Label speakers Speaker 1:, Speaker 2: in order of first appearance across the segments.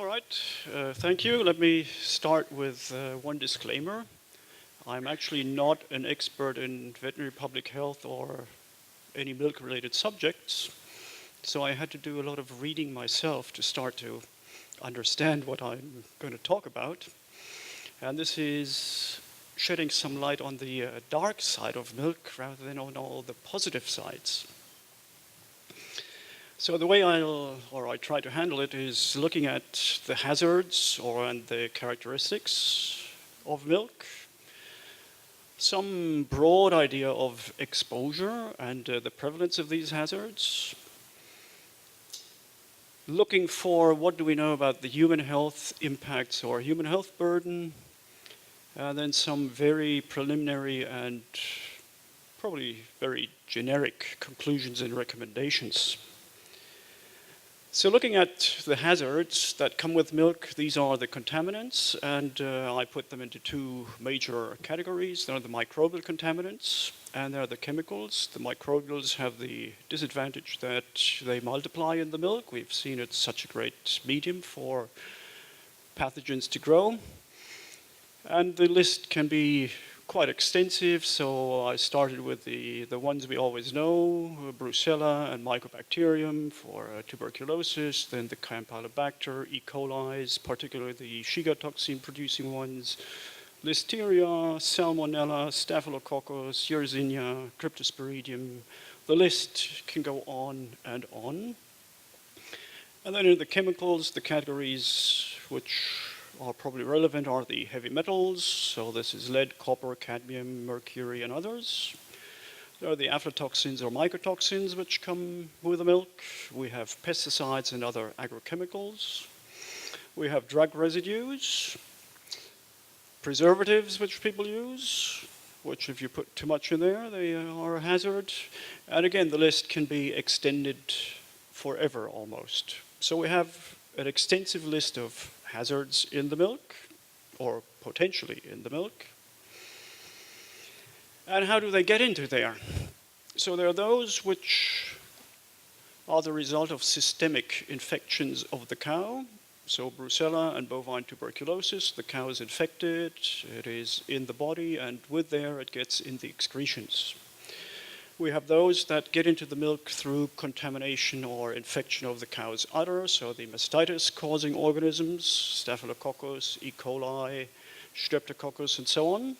Speaker 1: All right, thank you. Let me start with one disclaimer. I'm actually not an expert in veterinary public health or any milk-related subjects, so I had to do a lot of reading myself to start to understand what I'm going to talk about. And this is shedding some light on the dark side of milk rather than on all the positive sides. So the way I try to handle it is looking at the hazards and the characteristics of milk, some broad idea of exposure and the prevalence of these hazards, looking for what do we know about the human health impacts or human health burden, and then some very preliminary and probably very generic conclusions and recommendations. So looking at the hazards that come with milk, these are the contaminants, and I put them into two major categories. There are the microbial contaminants, and there are the chemicals. The microbials have the disadvantage that they multiply in the milk. We've seen it's such a great medium for pathogens to grow. And the list can be quite extensive, so I started with the ones we always know, Brucella and Mycobacterium for tuberculosis, then the Campylobacter, E. coli, particularly the Shiga toxin-producing ones, Listeria, Salmonella, Staphylococcus, Yersinia, Cryptosporidium. The list can go on. And then in the chemicals, the categories which are probably relevant are the heavy metals, so this is lead, copper, cadmium, mercury, and others. There are the aflatoxins or mycotoxins which come with the milk. We have pesticides and other agrochemicals. We have drug residues, preservatives which people use, which if you put too much in there, they are a hazard. And again, the list can be extended forever almost. So we have an extensive list of hazards in the milk, or potentially in the milk. And how do they get into there? So there are those which are the result of systemic infections of the cow. So Brucella and bovine tuberculosis, the cow is infected, it is in the body, and with there it gets in the excretions. We have those that get into the milk through contamination or infection of the cow's udder, so the mastitis-causing organisms, Staphylococcus, E. coli, Streptococcus, and so on.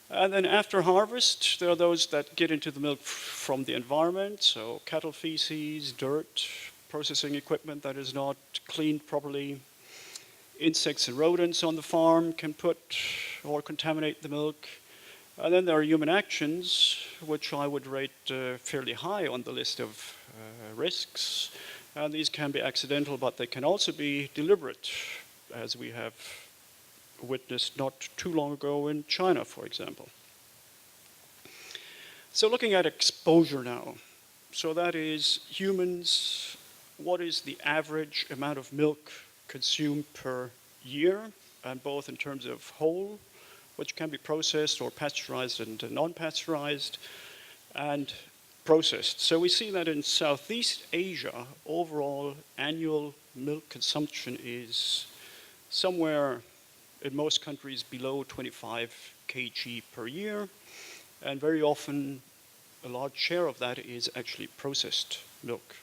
Speaker 1: And then after harvest, there are those that get into the milk from the environment, so cattle feces, dirt, processing equipment that is not cleaned properly. Insects and rodents on the farm can put or contaminate the milk. And then there are human actions, which I would rate fairly high on the list of risks. And these can be accidental, but they can also be deliberate, as we have witnessed not too long ago in China, for example. So looking at exposure now. So that is humans, what is the average amount of milk consumed per year, and both in terms of whole, which can be processed or pasteurized and non-pasteurized, and processed. So we see that in Southeast Asia, overall annual milk consumption is somewhere in most countries below 25 kg per year, and very often a large share of that is actually processed milk.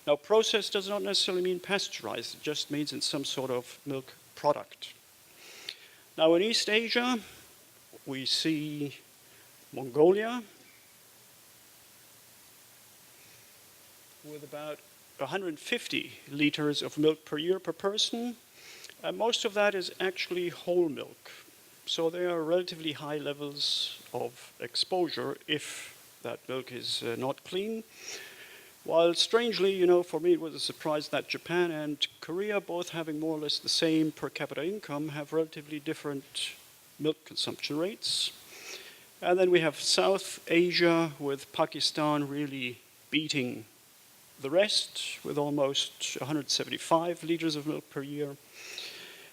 Speaker 1: Now, processed does not necessarily mean pasteurized, it just means in some sort of milk product. Now in East Asia, we see Mongolia with about 150 liters of milk per year per person, and most of that is actually whole milk. So there are relatively high levels of exposure if that milk is not clean. While strangely, for me it was a surprise that Japan and Korea, both having more or less the same per capita income, have relatively different milk consumption rates. And then we have South Asia, with Pakistan really beating the rest with almost 175 liters of milk per year.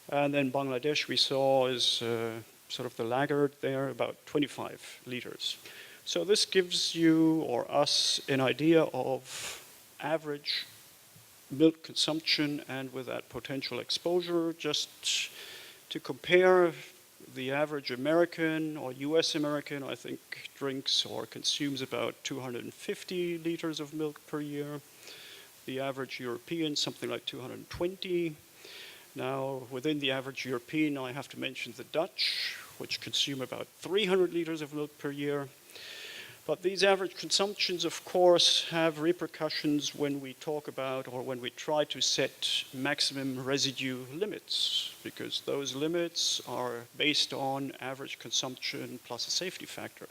Speaker 1: And then Bangladesh we saw is sort of the laggard there, about 25 liters. So this gives you or us an idea of average milk consumption and with that potential exposure. Just to compare, the average American or US American, I think, drinks or consumes about 250 liters of milk per year. The average European, something like 220. Now, within the average European, I have to mention the Dutch, which consume about 300 liters of milk per year. But these average consumptions, of course, have repercussions when we talk about or when we try to set maximum residue limits, because those limits are based on average consumption plus a safety factor.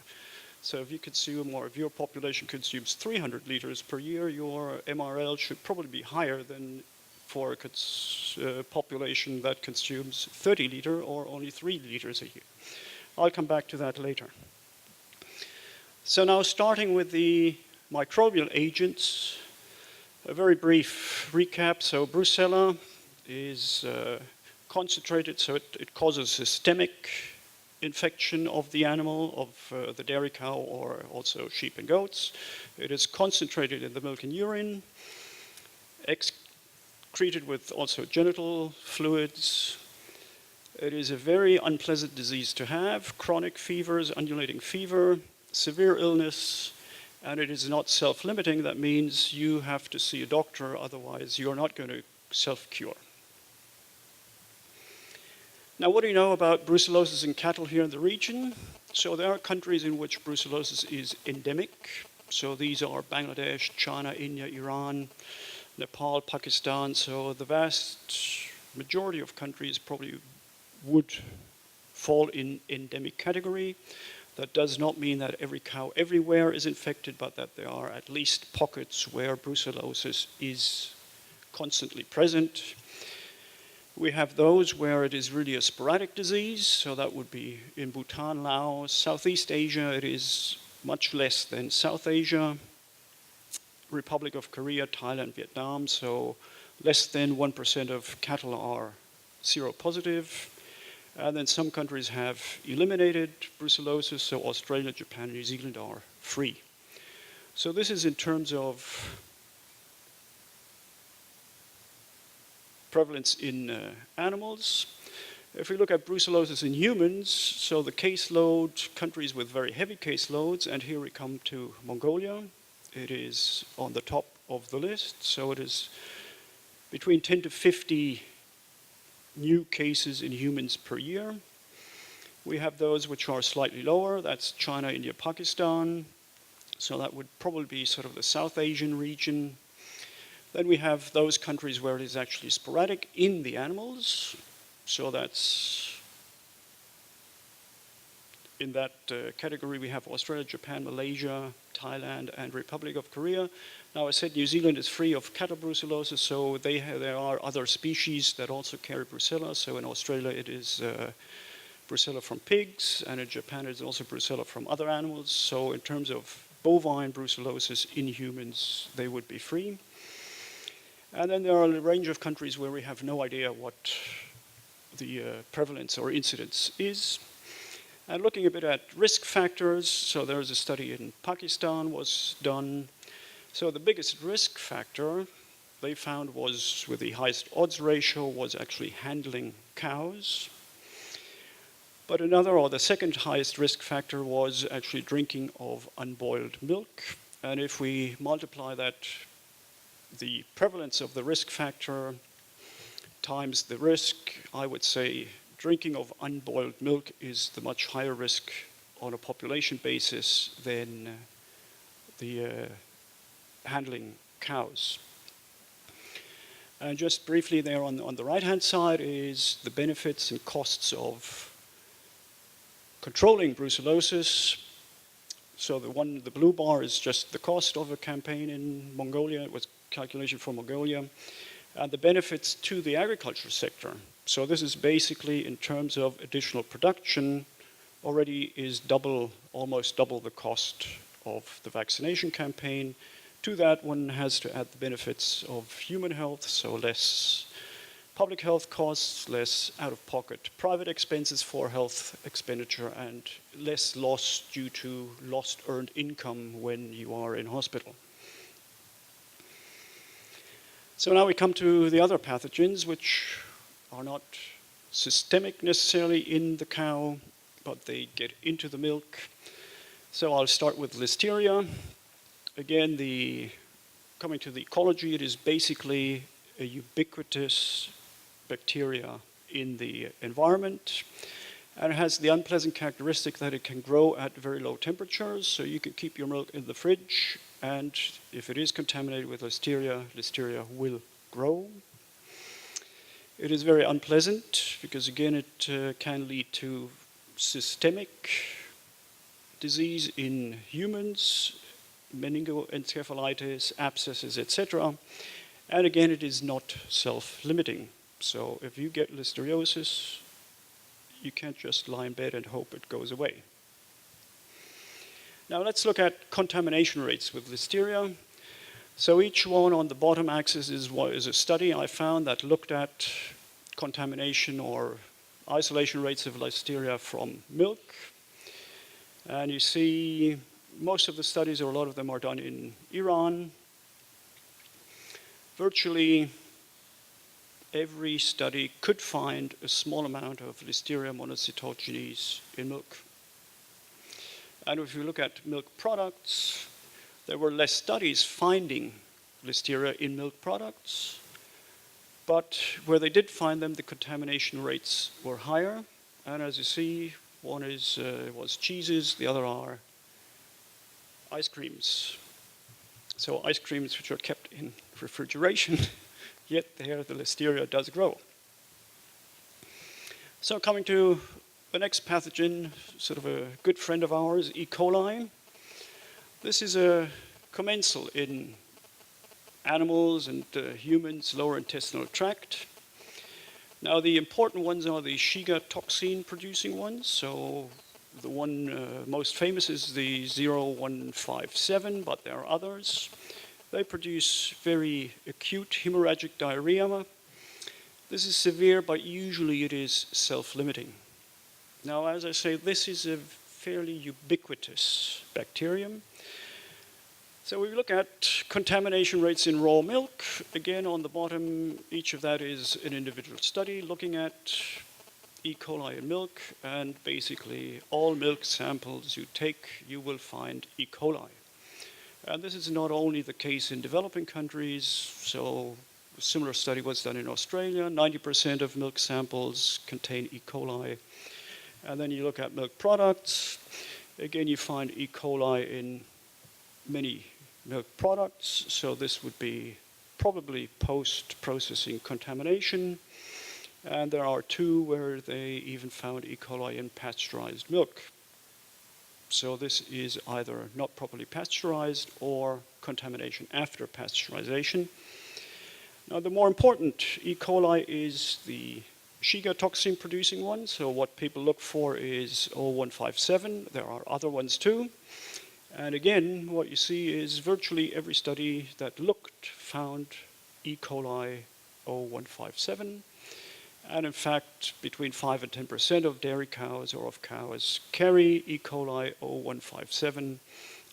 Speaker 1: So if you consume, or if your population consumes 300 liters per year, your MRL should probably be higher than for a population that consumes 30 liters or only 3 liters a year. I'll come back to that later. So now starting with the microbial agents, a very brief recap. So Brucella is concentrated, so it causes systemic infection of the animal, of the dairy cow, or also sheep and goats. It is concentrated in the milk and urine, excreted with also genital fluids. It is a very unpleasant disease to have, chronic fevers, undulating fever, severe illness, and it is not self-limiting. That means you have to see a doctor, otherwise you're not going to self-cure. Now, what do you know about brucellosis in cattle here in the region? So there are countries in which brucellosis is endemic. So these are Bangladesh, China, India, Iran, Nepal, Pakistan. So the vast majority of countries probably would fall in endemic category. That does not mean that every cow everywhere is infected, but that there are at least pockets where brucellosis is constantly present. We have those where it is really a sporadic disease, so that would be in Bhutan, Laos, Southeast Asia. It is much less than South Asia, Republic of Korea, Thailand, Vietnam, so less than 1% of cattle are seropositive. And then some countries have eliminated brucellosis, so Australia, Japan, New Zealand are free. So this is in terms of prevalence in animals. If we look at brucellosis in humans, so the caseload, countries with very heavy caseloads, and here we come to Mongolia. It is on the top of the list, so it is between 10 to 50 new cases in humans per year. We have those which are slightly lower, that's China, India, Pakistan. So that would probably be sort of the South Asian region. Then we have those countries where it is actually sporadic in the animals. So that's, in that category we have Australia, Japan, Malaysia, Thailand, and Republic of Korea. Now, I said New Zealand is free of cattle brucellosis, so there are other species that also carry Brucella. So in Australia, it is Brucella from pigs, and in Japan, it's also Brucella from other animals. So in terms of bovine brucellosis in humans, they would be free. And then there are a range of countries where we have no idea what the prevalence or incidence is. And looking a bit at risk factors, so there is a study in Pakistan was done. So the biggest risk factor they found was, with the highest odds ratio, was actually handling cows. But another, or the second highest risk factor, was actually drinking of unboiled milk. And if we multiply that, the prevalence of the risk factor times the risk, I would say drinking of unboiled milk is the much higher risk on a population basis than the handling cows. And just briefly there on the right-hand side is the benefits and costs of controlling brucellosis. So the blue bar is just the cost of a campaign in Mongolia. It was calculation for Mongolia. And the benefits to the agriculture sector. So this is basically in terms of additional production, already is almost double the cost of the vaccination campaign. To that, one has to add the benefits of human health, so less public health costs, less out-of-pocket private expenses for health expenditure, and less loss due to lost earned income when you are in hospital. So now we come to the other pathogens, which are not systemic necessarily in the cow, but they get into the milk. So I'll start with Listeria. Again, coming to the ecology, it is basically a ubiquitous bacteria in the environment. And it has the unpleasant characteristic that it can grow at very low temperatures. So you can keep your milk in the fridge, and if it is contaminated with Listeria, Listeria will grow. It is very unpleasant because, again, it can lead to systemic disease in humans, meningoencephalitis, abscesses, etc. And again, it is not self-limiting. So if you get listeriosis, you can't just lie in bed and hope it goes away. Now let's look at contamination rates with Listeria. So each one on the bottom axis is a study I found that looked at contamination or isolation rates of Listeria from milk. And you see most of the studies, or a lot of them, are done in Iran. Virtually every study could find a small amount of Listeria monocytogenes in milk. And if you look at milk products, there were less studies finding Listeria in milk products, but where they did find them, the contamination rates were higher. And as you see, one was cheeses, the other are ice creams. So ice creams which are kept in refrigeration, yet there the Listeria does grow. So coming to the next pathogen, sort of a good friend of ours, E. coli. This is a commensal in animals and humans' lower intestinal tract. Now the important ones are the Shiga toxin producing ones. So the one most famous is the 0157, but there are others. They produce very acute hemorrhagic diarrhea. This is severe, but usually it is self-limiting. Now, as I say, this is a fairly ubiquitous bacterium. So we look at contamination rates in raw milk. Again, on the bottom, each of that is an individual study looking at E. coli in milk, and basically all milk samples you take, you will find E. coli. And this is not only the case in developing countries, so a similar study was done in Australia. 90% of milk samples contain E. coli. And then you look at milk products. Again, you find E. coli in many milk products. So this would be probably post-processing contamination. And there are two where they even found E. coli in pasteurized milk. So this is either not properly pasteurized or contamination after pasteurization. Now the more important E. coli is the Shiga toxin producing one. So what people look for is 0157. There are other ones too. And again, what you see is virtually every study that looked found E. coli 0157. And in fact, between 5 and 10% of dairy cows or of cows carry E. coli 0157.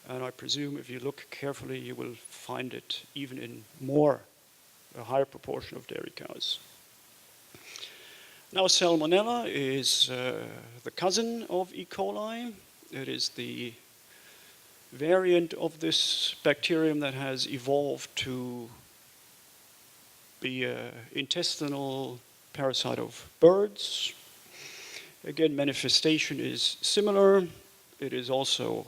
Speaker 1: And I presume if you look carefully, you will find it even in a higher proportion of dairy cows. Now, Salmonella is the cousin of E. coli. It is the variant of this bacterium that has evolved to be an intestinal parasite of birds. Again, manifestation is similar. It is also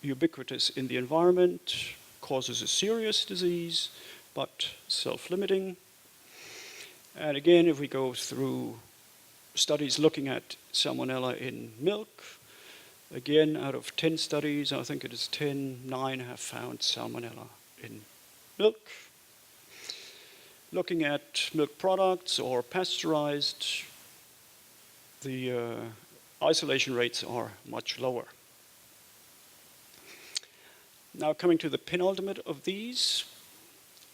Speaker 1: ubiquitous in the environment, causes a serious disease, but self-limiting. And again, if we go through studies looking at Salmonella in milk, again, out of 10 studies, I think it is 10, 9 have found Salmonella in milk. Looking at milk products or pasteurized, the isolation rates are much lower. Now coming to the penultimate of these,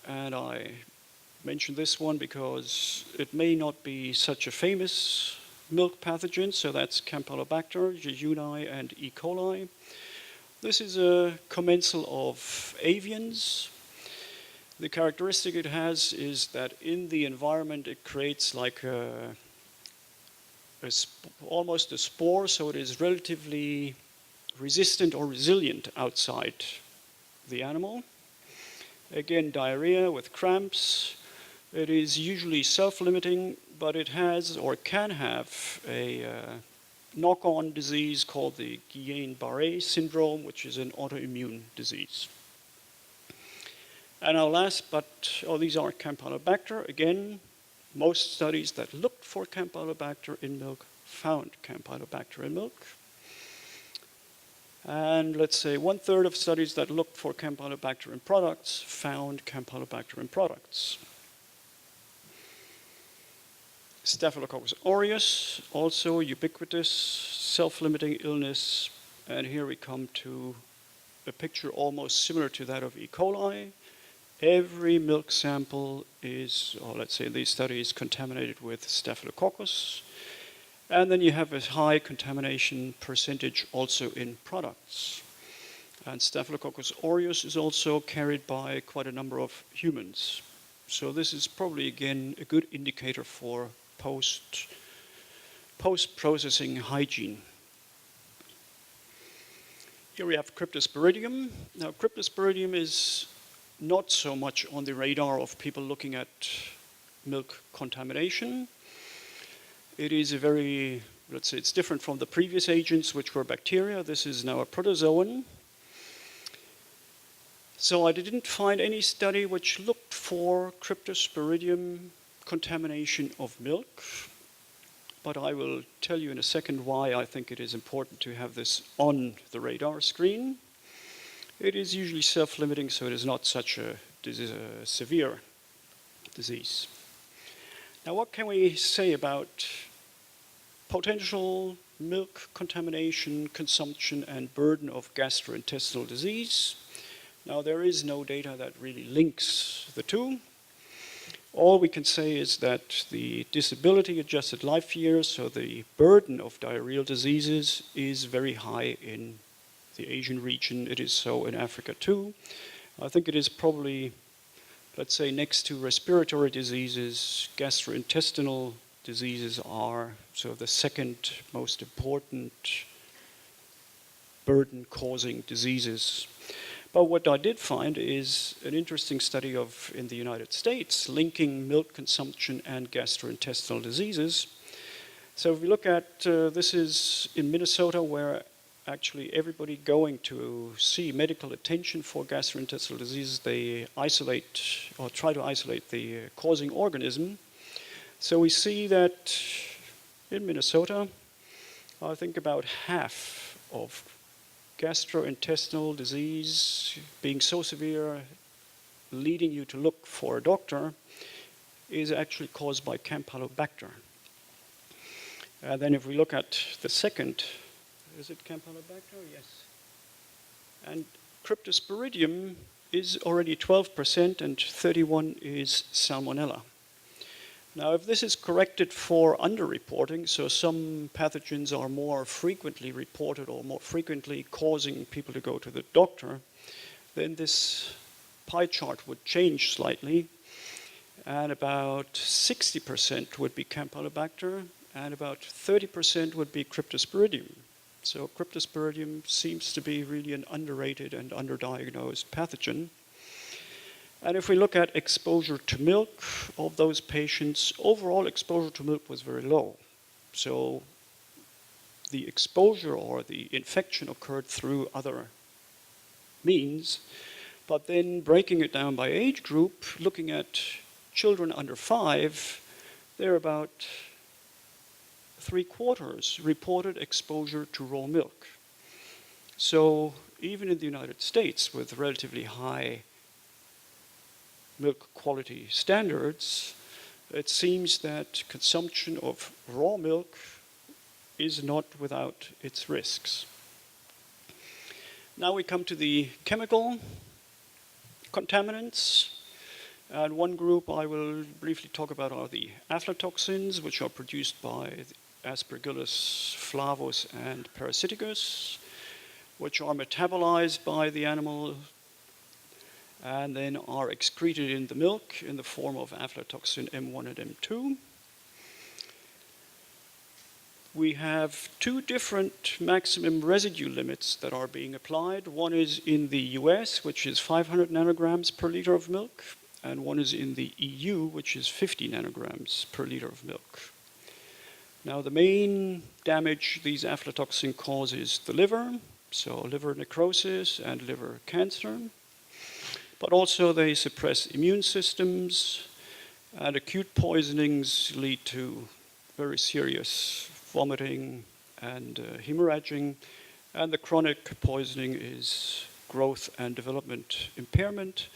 Speaker 1: and I mention this one because it may not be such a famous milk pathogen, so that's Campylobacter, jejuni, and E. coli. This is a commensal of avians. The characteristic it has is that in the environment it creates like almost a spore, so it is relatively resistant or resilient outside the animal. Again, diarrhea with cramps. It is usually self-limiting, but it has or can have a knock-on disease called the Guillain-Barré syndrome, which is an autoimmune disease. And our last, these are Campylobacter. Again, most studies that looked for Campylobacter in milk found Campylobacter in milk. And let's say 1/3 of studies that looked for Campylobacter in products found Campylobacter in products. Staphylococcus aureus, also ubiquitous, self-limiting illness. And here we come to a picture almost similar to that of E. coli. Every milk sample is, or let's say these studies, contaminated with Staphylococcus. And then you have a high contamination percentage also in products. And Staphylococcus aureus is also carried by quite a number of humans. So this is probably, again, a good indicator for post-processing hygiene. Here we have Cryptosporidium. Now, Cryptosporidium is not so much on the radar of people looking at milk contamination. It is a very, let's say, it's different from the previous agents, which were bacteria. This is now a protozoan. So I didn't find any study which looked for Cryptosporidium contamination of milk, but I will tell you in a second why I think it is important to have this on the radar screen. It is usually self-limiting, so it is not such a severe disease. Now, what can we say about potential milk contamination, consumption, and burden of gastrointestinal disease? Now, there is no data that really links the two. All we can say is that the disability-adjusted life years, so the burden of diarrheal diseases, is very high in the Asian region. It is so in Africa too. I think it is probably, let's say, next to respiratory diseases, gastrointestinal diseases are sort of the second most important burden-causing diseases. But what I did find is an interesting study in the United States linking milk consumption and gastrointestinal diseases. So if we look at, this is in Minnesota, where actually everybody going to see medical attention for gastrointestinal diseases, they isolate or try to isolate the causing organism. So we see that in Minnesota, I think about half of gastrointestinal disease being so severe, leading you to look for a doctor, is actually caused by Campylobacter. And then if we look at the second, is it Campylobacter? Yes. And Cryptosporidium is already 12% and 31 is Salmonella. Now, if this is corrected for underreporting, so some pathogens are more frequently reported or more frequently causing people to go to the doctor, then this pie chart would change slightly, and about 60% would be Campylobacter, and about 30% would be Cryptosporidium. So Cryptosporidium seems to be really an underrated and underdiagnosed pathogen. And if we look at exposure to milk of those patients, overall exposure to milk was very low. So the exposure or the infection occurred through other means, but then breaking it down by age group, looking at children under 5, they're about 3/4 reported exposure to raw milk. So even in the United States, with relatively high milk quality standards, it seems that consumption of raw milk is not without its risks. Now we come to the chemical contaminants. And one group I will briefly talk about are the aflatoxins, which are produced by Aspergillus flavus and parasiticus, which are metabolized by the animal. and then are excreted in the milk in the form of aflatoxin M1 and M2. We have two different maximum residue limits that are being applied. One is in the US, which is 500 nanograms per liter of milk, and one is in the EU, which is 50 nanograms per liter of milk. Now, the main damage these aflatoxins cause is the liver, so liver necrosis and liver cancer. But also they suppress immune systems, and acute poisonings lead to very serious vomiting and hemorrhaging, and the chronic poisoning is growth and development impairment.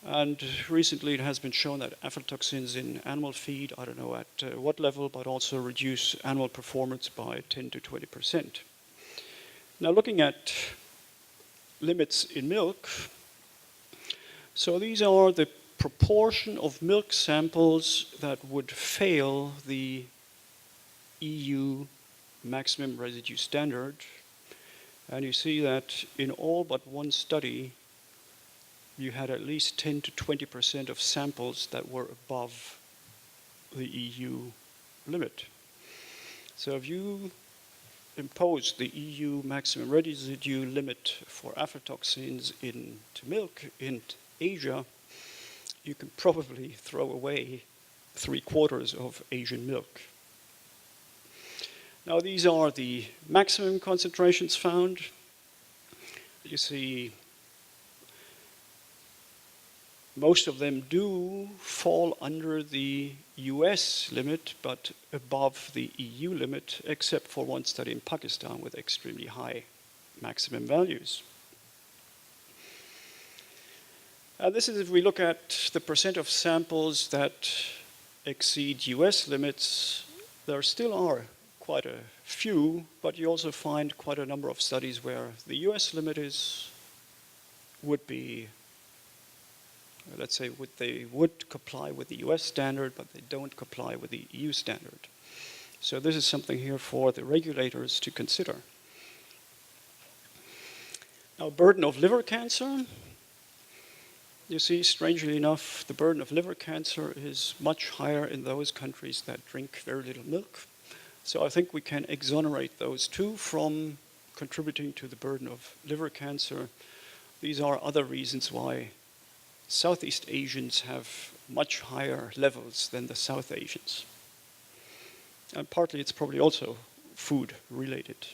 Speaker 1: And recently it has been shown that aflatoxins in animal feed, I don't know at what level, but also reduce animal performance by 10 to 20%. Now, looking at limits in milk, so these are the proportion of milk samples that would fail the EU maximum residue standard. And you see that in all but one study, you had at least 10 to 20% of samples that were above the EU limit. So if you impose the EU maximum residue limit for aflatoxins into milk in Asia, you can probably throw away 3/4 of Asian milk. Now, these are the maximum concentrations found. You see, most of them do fall under the US limit, but above the EU limit, except for one study in Pakistan with extremely high maximum values. This is if we look at the percent of samples that exceed US limits. There still are quite a few, but you also find quite a number of studies where the US limit would be, let's say, they would comply with the US standard, but they don't comply with the EU standard. So this is something here for the regulators to consider. Now, burden of liver cancer. You see, strangely enough, the burden of liver cancer is much higher in those countries that drink very little milk. So I think we can exonerate those two from contributing to the burden of liver cancer. These are other reasons why Southeast Asians have much higher levels than the South Asians. And partly it's probably also food related.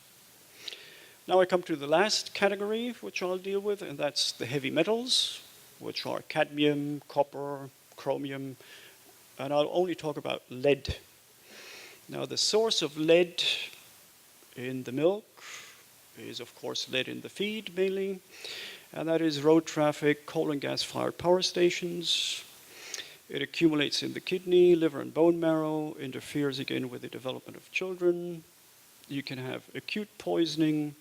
Speaker 1: Now I come to the last category which I'll deal with, and that's the heavy metals, which are cadmium, copper, chromium, and I'll only talk about lead. Now, the source of lead in the milk is, of course, lead in the feed mainly, and that is road traffic, coal and gas-fired power stations. It accumulates in the kidney, liver, and bone marrow, interferes again with the development of children. You can have acute poisoning,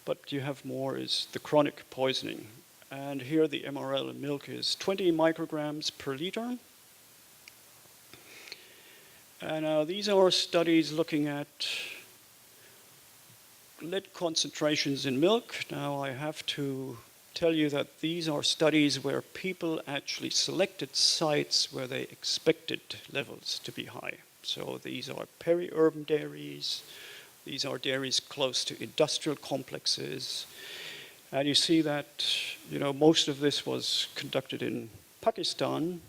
Speaker 1: but you have more is the chronic poisoning. And here the MRL in milk is 20 micrograms per liter. And these are studies looking at lead concentrations in milk. Now I have to tell you that these are studies where people actually selected sites where they expected levels to be high. So these are peri-urban dairies. These are dairies close to industrial complexes. And you see that, most of this was conducted in Pakistan,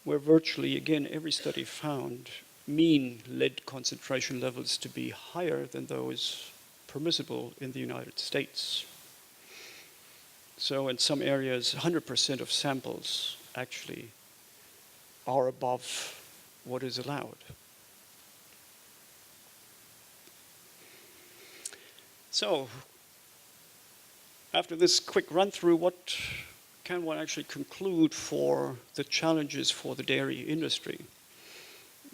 Speaker 1: where virtually, again, every study found mean lead concentration levels to be higher than those permissible in the United States. So in some areas, 100% of samples actually are above what is allowed. So, after this quick run-through, what can one actually conclude for the challenges for the dairy industry?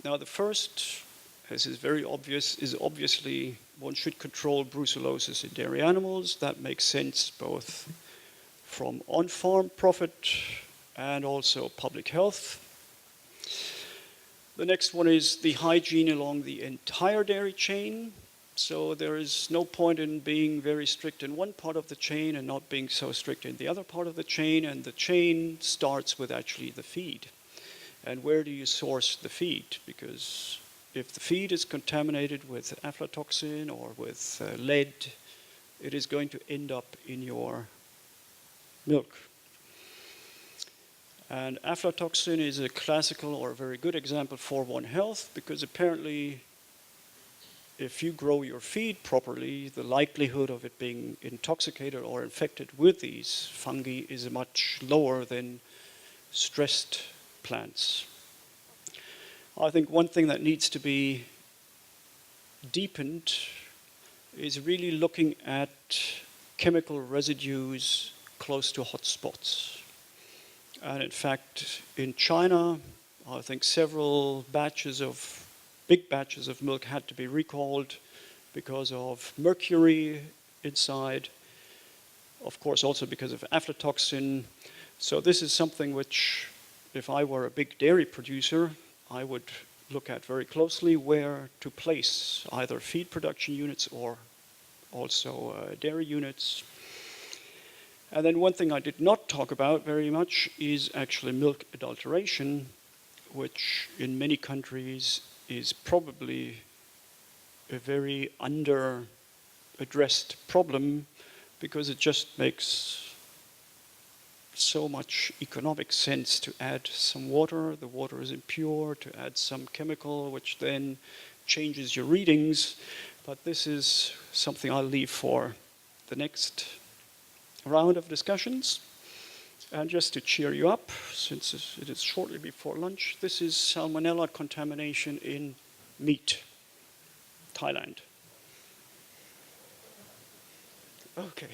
Speaker 1: Now, the first, as is very obvious, is obviously one should control brucellosis in dairy animals. That makes sense both from on-farm profit and also public health. The next one is the hygiene along the entire dairy chain. So there is no point in being very strict in one part of the chain and not being so strict in the other part of the chain. And the chain starts with actually the feed. And where do you source the feed? Because if the feed is contaminated with aflatoxin or with lead, it is going to end up in your milk. And aflatoxin is a classical or a very good example for One Health, because apparently if you grow your feed properly, the likelihood of it being intoxicated or infected with these fungi is much lower than stressed plants. I think one thing that needs to be deepened is really looking at chemical residues close to hotspots. And in fact, in China, I think several big batches of milk had to be recalled because of mercury inside, of course also because of aflatoxin. So this is something which, if I were a big dairy producer, I would look at very closely where to place either feed production units or also dairy units. And then one thing I did not talk about very much is actually milk adulteration, which in many countries is probably a very under-addressed problem, because it just makes so much economic sense to add some water. The water is impure, to add some chemical, which then changes your readings. But this is something I'll leave for the next round of discussions. And just to cheer you up, since it is shortly before lunch, this is Salmonella contamination in meat, Thailand. Okay.